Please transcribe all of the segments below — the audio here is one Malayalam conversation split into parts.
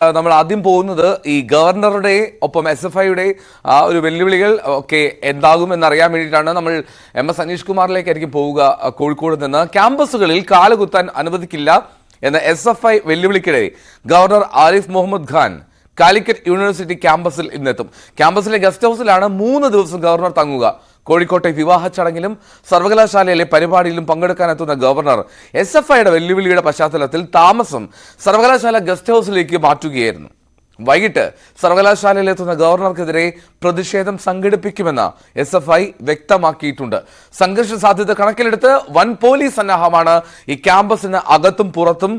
നമ്മൾ ആദ്യം പോകുന്നത് ഈ ഗവർണറുടെ ഒപ്പം SFIയുടെ ഒരു വെല്ലുവിളികൾ ഒക്കെ എന്താകും എന്നറിയാൻ വേണ്ടിയിട്ടാണ്. നമ്മൾ MS അനീഷ് കുമാറിലേക്കായിരിക്കും പോവുക. കോഴിക്കോട് നിന്ന് ക്യാമ്പസുകളിൽ കാലുകുത്താൻ അനുവദിക്കില്ല എന്ന SFI വെല്ലുവിളിക്കിടെ ഗവർണർ ആരിഫ് മുഹമ്മദ് ഖാൻ കാലിക്കറ്റ് യൂണിവേഴ്സിറ്റി ക്യാമ്പസിൽ ഇന്നെത്തും. ക്യാമ്പസിലെ ഗസ്റ്റ് ഹൗസിലാണ് 3 ദിവസം ഗവർണർ തങ്ങുക. കോഴിക്കോട്ടെ വിവാഹ ചടങ്ങിലും സർവകലാശാലയിലെ പരിപാടിയിലും പങ്കെടുക്കാനെത്തുന്ന ഗവർണർ SFIയുടെ വെല്ലുവിളിയുടെ പശ്ചാത്തലത്തിൽ താമസം സർവകലാശാല ഗസ്റ്റ് ഹൗസിലേക്ക് മാറ്റുകയായിരുന്നു. വൈകിട്ട് സർവകലാശാലയിലെത്തുന്ന ഗവർണർക്കെതിരെ പ്രതിഷേധം സംഘടിപ്പിക്കുമെന്ന് SFI വ്യക്തമാക്കിയിട്ടുണ്ട്. സംഘർഷ സാധ്യത കണക്കിലെടുത്ത് വൻ പോലീസ് സന്നാഹമാണ് ഈ ക്യാമ്പസിന് അകത്തും പുറത്തും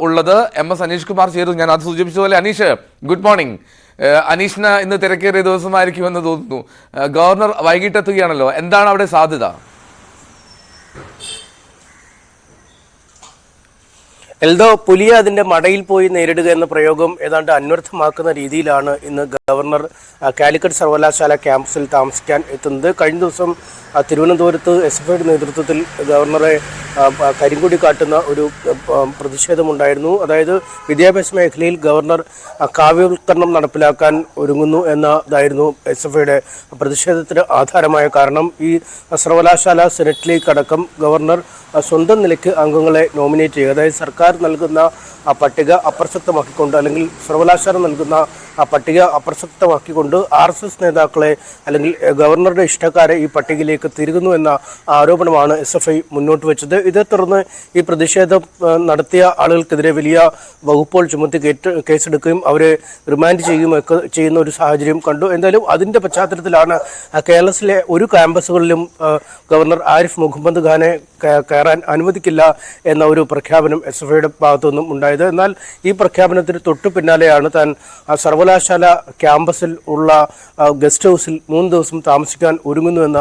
ഉള്ളത്. MS അനീഷ് കുമാർ ചേർന്നു. ഞാൻ അത് സൂചിപ്പിച്ചതുപോലെ അനീഷ്, ഗുഡ് മോർണിംഗ്. അനീഷിന് ഇന്ന് തിരക്കേറിയ ദിവസമായിരിക്കുമെന്ന് തോന്നുന്നു. ഗവർണർ വൈകിട്ടെത്തുകയാണല്ലോ, എന്താണ് അവിടെ സാധ്യത? എൽദോ, പുലിയ അതിന്റെ മടയിൽ പോയി നേരിടുക എന്ന പ്രയോഗം ഏതാണ്ട് അന്വർത്ഥമാക്കുന്ന രീതിയിലാണ് ഇന്ന് ഗവർണർ കാലിക്കറ്റ് സർവകലാശാല ക്യാമ്പസിൽ താമസിക്കാൻ എത്തുന്നത്. കഴിഞ്ഞ ദിവസം തിരുവനന്തപുരത്ത് SFIയുടെ നേതൃത്വത്തിൽ ഗവർണറെ കരിങ്കൊടി കാട്ടുന്ന ഒരു പ്രതിഷേധമുണ്ടായിരുന്നു. അതായത് വിദ്യാഭ്യാസ മേഖലയിൽ ഗവർണർ കാവ്യവൽക്കരണം നടപ്പിലാക്കാൻ ഒരുങ്ങുന്നു എന്നതായിരുന്നു SFIയുടെ പ്രതിഷേധത്തിന് ആധാരമായ കാരണം. ഈ സർവകലാശാല സെനറ്റിലേക്ക് അടക്കം ഗവർണർ സ്വന്തം നിലയ്ക്ക് അംഗങ്ങളെ നോമിനേറ്റ് ചെയ്യുക, അതായത് സർക്കാർ നൽകുന്ന ആ പട്ടിക അപ്രസക്തമാക്കിക്കൊണ്ട്, അല്ലെങ്കിൽ സർവകലാശാല നൽകുന്ന ആ പട്ടിക അപ്രസക്തമാക്കിക്കൊണ്ട് RSS നേതാക്കളെ അല്ലെങ്കിൽ ഗവർണറുടെ ഇഷ്ടക്കാരെ ഈ പട്ടികയിലേക്ക് തിരുകുന്നു എന്ന ആരോപണമാണ് SFI മുന്നോട്ട് വെച്ചത്. ഇതേ തുടർന്ന് ഈ പ്രതിഷേധം നടത്തിയ ആളുകൾക്കെതിരെ വലിയ വകുപ്പുകൾ ചുമത്തി കേസെടുക്കുകയും അവരെ റിമാൻഡ് ചെയ്യുകയൊക്കെ ചെയ്യുന്ന ഒരു സാഹചര്യം കണ്ടു. എന്തായാലും അതിൻ്റെ പശ്ചാത്തലത്തിലാണ് കേരളത്തിലെ ഒരു ക്യാമ്പസുകളിലും ഗവർണർ ആരിഫ് മുഹമ്മദ് ഖാനെ കയറാൻ അനുവദിക്കില്ല എന്ന ഒരു പ്രഖ്യാപനം SFIയുടെ ഭാഗത്തുനിന്നും ഉണ്ടായത്. എന്നാൽ ഈ പ്രഖ്യാപനത്തിന് തൊട്ടു പിന്നാലെയാണ് താൻ സർവകലാശാല ക്യാമ്പസിൽ ഉള്ള ഗസ്റ്റ് ഹൗസിൽ 3 ദിവസം താമസിക്കാൻ ഒരുങ്ങുന്നു എന്ന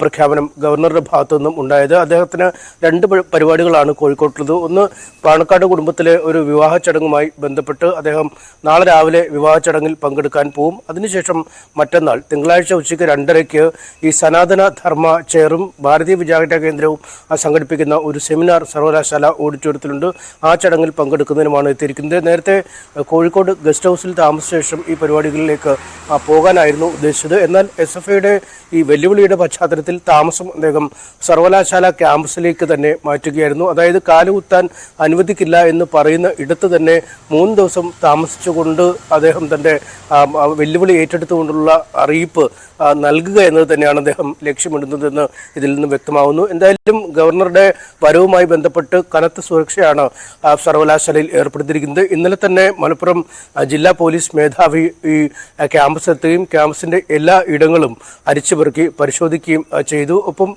പ്രഖ്യാപനം ഗവർണറുടെ ഭാഗത്തുനിന്നും ഉണ്ടായത്. അദ്ദേഹത്തിന് 2 പരിപാടികളാണ് കോഴിക്കോട്ടുള്ളത്. ഒന്ന്, പാണക്കാട് കുടുംബത്തിലെ ഒരു വിവാഹ ചടങ്ങുമായി ബന്ധപ്പെട്ട് അദ്ദേഹം നാളെ രാവിലെ വിവാഹ ചടങ്ങിൽ പങ്കെടുക്കാൻ പോകും. അതിനുശേഷം മറ്റന്നാൾ തിങ്കളാഴ്ച ഉച്ചയ്ക്ക് 2:30 ഈ സനാതന ധർമ്മ ചെയറും ഭാരതീയ വിചാരണ കേന്ദ്രവും സംഘടിപ്പിക്കുന്ന ഒരു സെമിനാർ സർവകലാശാല ഓഡിറ്റോറിയത്തിലുണ്ട്. ആ ചടങ്ങിൽ പങ്കെടുക്കുന്നതിനുമാണ് എത്തിയിരിക്കുന്നത്. നേരത്തെ കോഴിക്കോട് ഗസ്റ്റ് ഹൗസിൽ താമസിച്ച ശേഷം ഈ പരിപാടികളിലേക്ക് പോകാനായിരുന്നു ഉദ്ദേശിച്ചത്. എന്നാൽ SFIയുടെ ഈ വെല്ലുവിളിയുടെ പശ്ചാത്തലത്തിൽ താമസം അദ്ദേഹം സർവകലാശാല ക്യാമ്പസിലേക്ക് തന്നെ മാറ്റുകയായിരുന്നു. അതായത് കാലുകുത്താൻ അനുവദിക്കില്ല എന്ന് പറയുന്ന ഇടത്ത് തന്നെ 3 ദിവസം താമസിച്ചുകൊണ്ട് അദ്ദേഹം തൻ്റെ വെല്ലുവിളി ഏറ്റെടുത്തുകൊണ്ടുള്ള അറിയിപ്പ് നൽകുക എന്നത് തന്നെയാണ് അദ്ദേഹം ലക്ഷ്യമിടുന്നതെന്ന് ഇതിൽ നിന്ന് വ്യക്തമാവുന്നു. എന്തായാലും ഗവർണറുടെ വരവുമായി ബന്ധപ്പെട്ട് കനത്ത സുരക്ഷയാണ് സർവകലാശാലയിൽ ഏർപ്പെടുത്തിയിരിക്കുന്നത്. ഇന്നലെ തന്നെ മലപ്പുറം ജില്ലാ പോലീസ് മേധാവി ഈ ക്യാമ്പസ് എത്തുകയും ക്യാമ്പസിൻ്റെ എല്ലാ ഇടങ്ങളും അരിച്ചുപെറുക്കി പരിശോധിക്കുകയും ചെയ്തു. ഒപ്പം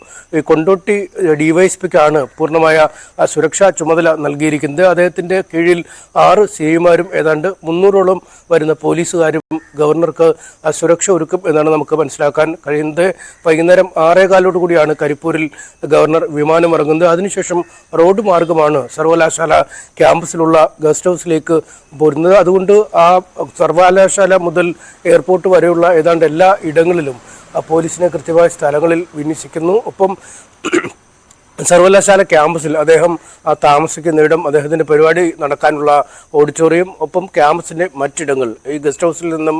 കൊണ്ടോട്ടി DYSPക്കാണ് പൂർണ്ണമായ സുരക്ഷാ ചുമതല നൽകിയിരിക്കുന്നത്. അദ്ദേഹത്തിൻ്റെ കീഴിൽ 6 CIമാരും ഏതാണ്ട് 300ഓളം വരുന്ന പോലീസുകാരും ഗവർണർക്ക് സുരക്ഷ ഒരുക്കും എന്നാണ് നമുക്ക് മനസ്സിലാക്കാൻ കഴിയുന്നത്. വൈകുന്നേരം 6:15 കൂടിയാണ് കരിപ്പൂരിൽ ഗവർണർ വിമാനം ഇറങ്ങുന്നത്. അതിനുശേഷം റോഡ് മാർഗമാണ് സർവകലാശാല ക്യാമ്പസിലുള്ള ഗസ്റ്റ് ഹൗസിലേക്ക് പോരുന്നത്. അതുകൊണ്ട് ആ സർവകലാശാല മുതൽ എയർപോർട്ട് വരെയുള്ള ഏതാണ്ട് എല്ലാ ഇടങ്ങളിലും പോലീസിനെ കൃത്യമായ സ്ഥലങ്ങളിൽ വിന്യസിക്കുന്നു. ഒപ്പം സർവകലാശാല ക്യാമ്പസിൽ അദ്ദേഹം താമസിക്കുന്നിടം, അദ്ദേഹത്തിൻ്റെ പരിപാടി നടക്കാനുള്ള ഓഡിറ്റോറിയം, ഒപ്പം ക്യാമ്പസിൻ്റെ മറ്റിടങ്ങൾ, ഈ ഗസ്റ്റ് ഹൗസിൽ നിന്നും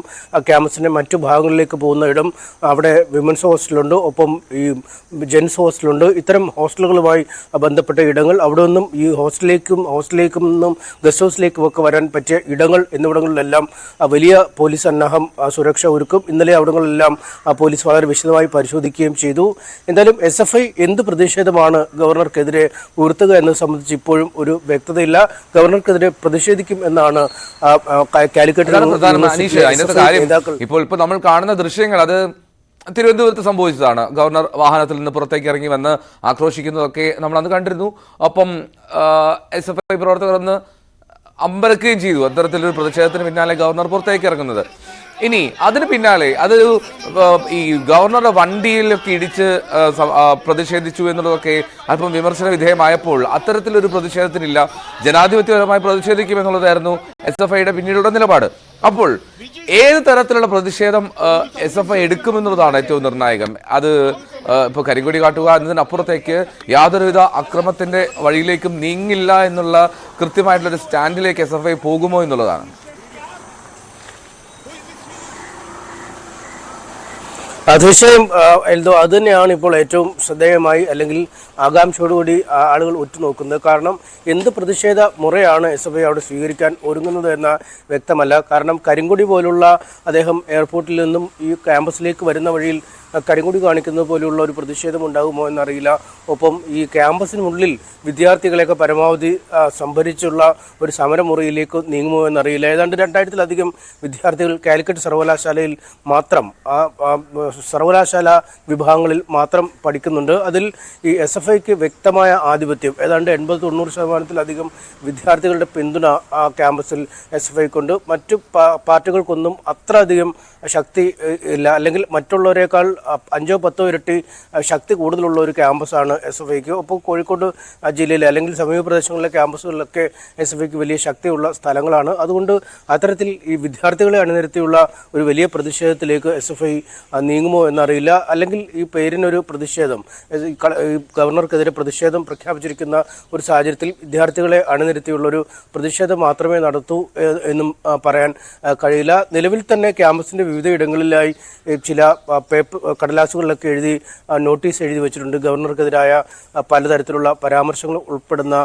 ക്യാമ്പസിൻ്റെ മറ്റു ഭാഗങ്ങളിലേക്ക് പോകുന്ന ഇടം, അവിടെ വിമൻസ് ഹോസ്റ്റലുണ്ട്, ഒപ്പം ഈ ജെൻസ് ഹോസ്റ്റലുണ്ട്. ഇത്തരം ഹോസ്റ്റലുകളുമായി ബന്ധപ്പെട്ട ഇടങ്ങൾ, അവിടെ നിന്നും ഈ ഹോസ്റ്റലിലേക്കും നിന്നും ഗസ്റ്റ് ഹൗസിലേക്കും ഒക്കെ വരാൻ പറ്റിയ ഇടങ്ങൾ എന്നിവിടങ്ങളിലെല്ലാം വലിയ പോലീസ് സന്നാഹം സുരക്ഷ ഒരുക്കും. ഇന്നലെ അവിടങ്ങളിലെല്ലാം പോലീസ് വളരെ വിശദമായി പരിശോധിക്കുകയും ചെയ്തു. എന്തായാലും SFI എന്ത് പ്രതിഷേധമാണ് ഗവർണർക്കെതിരെ ഉയർത്തുക എന്നത് സംബന്ധിച്ച് ഇപ്പോഴും ഒരു വ്യക്തതയില്ല. ഗവർണർക്കെതിരെ പ്രതിഷേധിക്കും എന്നാണ് കാലിക്കറ്റ്. ഇപ്പോൾ നമ്മൾ കാണുന്ന ദൃശ്യങ്ങൾ അത് തിരുവനന്തപുരത്ത് സംഭവിച്ചതാണ്. ഗവർണർ വാഹനത്തിൽ നിന്ന് പുറത്തേക്ക് ഇറങ്ങി വന്ന് ആക്രോശിക്കുന്നതൊക്കെ നമ്മൾ അന്ന് കണ്ടിരുന്നു. ഒപ്പം SFI പ്രവർത്തകർ അന്ന് അമ്പരക്കുകയും ചെയ്തു. അത്തരത്തിലൊരു പ്രതിഷേധത്തിന് പിന്നാലെ ഗവർണർ പുറത്തേക്ക് ഇറങ്ങുന്നത്. ഇനി അതിന് പിന്നാലെ അത് ഈ ഗവർണറുടെ വണ്ടിയിലൊക്കെ ഇടിച്ച് പ്രതിഷേധിച്ചു എന്നുള്ളതൊക്കെ അല്പം വിമർശന വിധേയമായപ്പോൾ അത്തരത്തിലൊരു പ്രതിഷേധത്തിനില്ല, ജനാധിപത്യപരമായി പ്രതിഷേധിക്കുമെന്നുള്ളതായിരുന്നു SFIയുടെ പിന്നീടുള്ള നിലപാട്. അപ്പോൾ ഏത് തരത്തിലുള്ള പ്രതിഷേധം SFI എടുക്കുമെന്നുള്ളതാണ് ഏറ്റവും നിർണായകം. അത് ഇപ്പോൾ കരിങ്കൊടി കാട്ടുക എന്നതിനപ്പുറത്തേക്ക് യാതൊരുവിധ അക്രമത്തിന്റെ വഴിയിലേക്കും നീങ്ങില്ല എന്നുള്ള കൃത്യമായിട്ടുള്ളൊരു സ്റ്റാൻഡിലേക്ക് SFI പോകുമോ എന്നുള്ളതാണ്. തീർച്ചയായും എൽദോ അത് തന്നെയാണ് ഇപ്പോൾ ഏറ്റവും ശ്രദ്ധേയമായി അല്ലെങ്കിൽ ആകാംക്ഷയോടുകൂടി ആളുകൾ ഉറ്റുനോക്കുന്നത്. കാരണം എന്ത് പ്രതിഷേധ മുറയാണ് SFI അവിടെ സ്വീകരിക്കാൻ ഒരുങ്ങുന്നത് എന്ന വ്യക്തമല്ല. കാരണം കരിങ്കൊടി പോലുള്ള അദ്ദേഹം എയർപോർട്ടിൽ നിന്നും ഈ ക്യാമ്പസിലേക്ക് വരുന്ന വഴിയിൽ കരിങ്കൊടി കാണിക്കുന്നത് പോലെയുള്ള ഒരു പ്രതിഷേധം ഉണ്ടാകുമോ എന്നറിയില്ല. ഒപ്പം ഈ ക്യാമ്പസിനുള്ളിൽ വിദ്യാർത്ഥികളെയൊക്കെ പരമാവധി സംഭരിച്ചുള്ള ഒരു സമരമുറിയിലേക്ക് നീങ്ങുമോ എന്നറിയില്ല. ഏതാണ്ട് 2000-ലധികം വിദ്യാർത്ഥികൾ കാലിക്കറ്റ് സർവകലാശാലയിൽ മാത്രം സർവകലാശാല വിഭാഗങ്ങളിൽ മാത്രം പഠിക്കുന്നുണ്ട്. അതിൽ ഈ SFIക്ക് വ്യക്തമായ ആധിപത്യം, ഏതാണ്ട് 80-90% വിദ്യാർത്ഥികളുടെ പിന്തുണ ആ ക്യാമ്പസിൽ SFIക്കുണ്ട്. മറ്റു പാർട്ടികൾക്കൊന്നും അത്ര അധികം ശക്തി ഇല്ല, അല്ലെങ്കിൽ മറ്റുള്ളവരെക്കാൾ 5-10 ഇരട്ടി ശക്തി കൂടുതലുള്ള ഒരു ക്യാമ്പസാണ് SFIക്ക്. ഒപ്പം കോഴിക്കോട് ജില്ലയിലെ അല്ലെങ്കിൽ സമീപ പ്രദേശങ്ങളിലെ ക്യാമ്പസുകളിലൊക്കെ SFIക്ക് വലിയ ശക്തിയുള്ള സ്ഥലങ്ങളാണ്. അതുകൊണ്ട് അത്തരത്തിൽ ഈ വിദ്യാർത്ഥികളെ അണിനിരത്തിയുള്ള ഒരു വലിയ പ്രതിഷേധത്തിലേക്ക് SFI നീങ്ങുമോ എന്നറിയില്ല. അല്ലെങ്കിൽ ഈ പേരിനൊരു പ്രതിഷേധം, ഗവർണർക്കെതിരെ പ്രതിഷേധം പ്രഖ്യാപിച്ചിരിക്കുന്ന ഒരു സാഹചര്യത്തിൽ വിദ്യാർത്ഥികളെ അണിനിരത്തിയുള്ളൊരു പ്രതിഷേധം മാത്രമേ നടത്തൂ എന്നും പറയാൻ കഴിയില്ല. നിലവിൽ തന്നെ ക്യാമ്പസിൻ്റെ വിവിധ ഇടങ്ങളിലായി ചില കടലാസുകളിലൊക്കെ നോട്ടീസ് എഴുതി വെച്ചിട്ടുണ്ട്. ഗവർണർക്കെതിരായ പലതരത്തിലുള്ള പരാമർശങ്ങൾ ഉൾപ്പെടുന്ന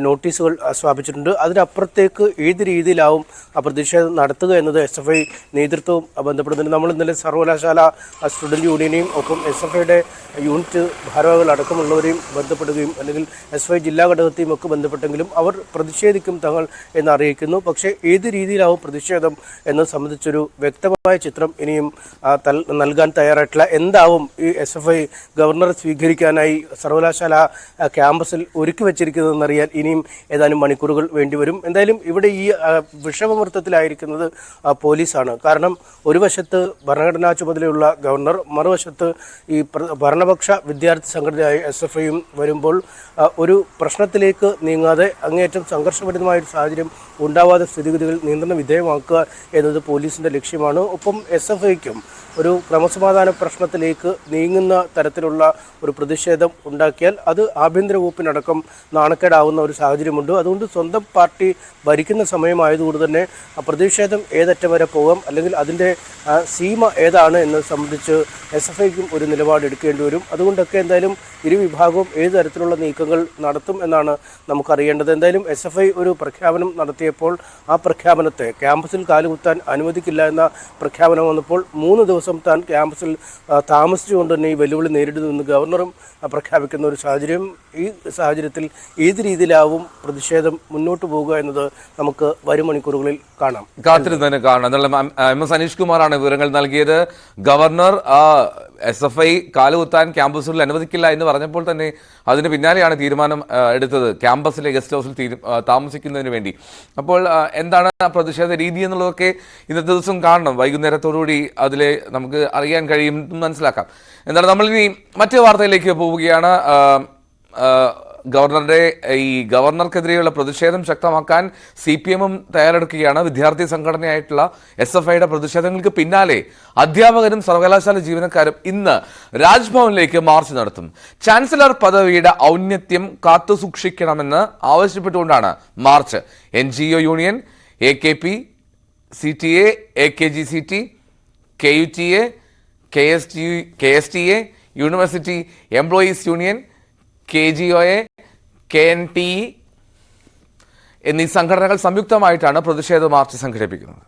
നോട്ടീസുകൾ സ്ഥാപിച്ചിട്ടുണ്ട്. അതിനപ്പുറത്തേക്ക് ഏത് രീതിയിലാവും ആ പ്രതിഷേധം നടത്തുക എന്നത് SFI നേതൃത്വവും ബന്ധപ്പെടുന്നുണ്ട്. നമ്മൾ ഇന്നലെ സർവകലാശാല സ്റ്റുഡൻറ് യൂണിയനെയും ഒപ്പം SFIയുടെ യൂണിറ്റ് ഭാരവാഹികൾ അടക്കമുള്ളവരെയും ബന്ധപ്പെടുകയും അല്ലെങ്കിൽ SFI ജില്ലാ ഘടകത്തെയും ഒക്കെ ബന്ധപ്പെട്ടെങ്കിലും അവർ പ്രതിഷേധിക്കും തങ്ങൾ എന്ന് അറിയിക്കുന്നു. പക്ഷേ ഏത് രീതിയിലാവും പ്രതിഷേധം എന്നത് സംബന്ധിച്ചൊരു വ്യക്തമായ ചിത്രം ഇനിയും നൽകാൻ തയ്യാറായിട്ടില്ല. എന്താവും ഈ SFI ഗവർണറെ സ്വീകരിക്കാനായി സർവകലാശാല ക്യാമ്പസിൽ ഒരുക്കി വച്ചിരിക്കുന്നതെന്നറിയാൻ ഇനിയും ഏതാനും മണിക്കൂറുകൾ വേണ്ടിവരും. എന്തായാലും ഇവിടെ ഈ വിഷമവൃത്തത്തിലായിരിക്കുന്നത് പോലീസാണ്. കാരണം ഒരു വശത്ത് ഭരണഘടനാ ചുമതലയുള്ള ഗവർണർ, മറുവശത്ത് ഈ ഭരണപക്ഷ വിദ്യാർത്ഥി സംഘടനയായ SFIയും വരുമ്പോൾ ഒരു പ്രശ്നത്തിലേക്ക് നീങ്ങാതെ അങ്ങേയറ്റം സംഘർഷഭരിതമായ ഒരു സാഹചര്യം ഉണ്ടാവാതെ സ്ഥിതിഗതികൾ നിയന്ത്രണ വിധേയമാക്കുക എന്നത് പോലീസിൻ്റെ ലക്ഷ്യമാണ്. ഒപ്പം SFIക്കും ഒരു ക്രമസമാധാന പ്രശ്നത്തിലേക്ക് നീങ്ങുന്ന തരത്തിലുള്ള ഒരു പ്രതിഷേധം ഉണ്ടാക്കിയാൽ അത് ആഭ്യന്തര വകുപ്പിനടക്കം നാണക്കേടാവുന്ന ഒരു സാഹചര്യമുണ്ട്. അതുകൊണ്ട് സ്വന്തം പാർട്ടി ഭരിക്കുന്ന സമയമായതുകൊണ്ട് തന്നെ പ്രതിഷേധം ഏതറ്റം വരെ പോകാം, അല്ലെങ്കിൽ അതിൻ്റെ സീമ ഏതാണ് എന്നത് സംബന്ധിച്ച് SFIക്കും ഒരു നിലപാടെടുക്കേണ്ടി വരും. അതുകൊണ്ടൊക്കെ എന്തായാലും ഇരു വിഭാഗവും ഏത് തരത്തിലുള്ള നീക്കങ്ങൾ നടത്തും എന്നാണ് നമുക്കറിയേണ്ടത്. എന്തായാലും SFI ഒരു പ്രഖ്യാപനം നടത്തിയപ്പോൾ ആ പ്രഖ്യാപനത്തെ ക്യാമ്പസിൽ കാലുകുത്താൻ അനുവദിക്കില്ല എന്ന പ്രഖ്യാപനം വന്നപ്പോൾ 3 ദിവസം താൻ ക്യാമ്പസിൽ താമസിച്ചുകൊണ്ട് തന്നെ ഈ വെല്ലുവിളി നേരിടുന്നുവെന്ന് ഗവർണറും പ്രഖ്യാപിക്കുന്ന ഒരു സാഹചര്യം. ഈ സാഹചര്യത്തിൽ ഏത് രീതിയിലാവും പ്രതിഷേധം മുന്നോട്ട് പോവുക എന്നത് നമുക്ക് വരും മണിക്കൂറുകളിൽ കാണാം, കാത്തിരുന്ന് കാണാം. MS അനീഷ് കുമാറാണ് വിവരങ്ങൾ നൽകിയത്. ഗവർണർ SFI കാലുകുത്താൻ ക്യാമ്പസുകളിൽ അനുവദിക്കില്ല എന്ന് പറഞ്ഞപ്പോൾ തന്നെ അതിന് പിന്നാലെയാണ് തീരുമാനം എടുത്തത് ക്യാമ്പസിലെ ഗസ്റ്റ് ഹൗസിൽ താമസിക്കുന്നതിന് വേണ്ടി. അപ്പോൾ എന്താണ് പ്രതിഷേധ രീതി എന്നുള്ളതൊക്കെ ഇന്നത്തെ ദിവസം കാണണം. വൈകുന്നേരത്തോടുകൂടി അതിലെ നമുക്ക് അറിയാൻ കഴിയും, മനസ്സിലാക്കാം. എന്താണ് നമ്മളിനി മറ്റു വാർത്തയിലേക്ക് പോവുകയാണ്. ഗവർണർക്കെതിരെയുള്ള പ്രതിഷേധം ശക്തമാക്കാൻ CPM-ഉം തയ്യാറെടുക്കുകയാണ്. വിദ്യാർത്ഥി സംഘടനയായിട്ടുള്ള SFIയുടെ പ്രതിഷേധങ്ങൾക്ക് പിന്നാലെ അധ്യാപകരും സർവകലാശാല ജീവനക്കാരും ഇന്ന് രാജ്ഭവനിലേക്ക് മാർച്ച് നടത്തും. ചാൻസലർ പദവിയുടെ ഔന്നത്യം കാത്തുസൂക്ഷിക്കണമെന്ന് ആവശ്യപ്പെട്ടുകൊണ്ടാണ് march. NGO union, AKP, CTA, AKGCT, KUTA, KSTA, university employees union, KGOA, KNTE എന്നീ സംഘടനകൾ സംയുക്തമായിട്ടാണ് പ്രതിഷേധ മാർച്ച് സംഘടിപ്പിക്കുന്നത്.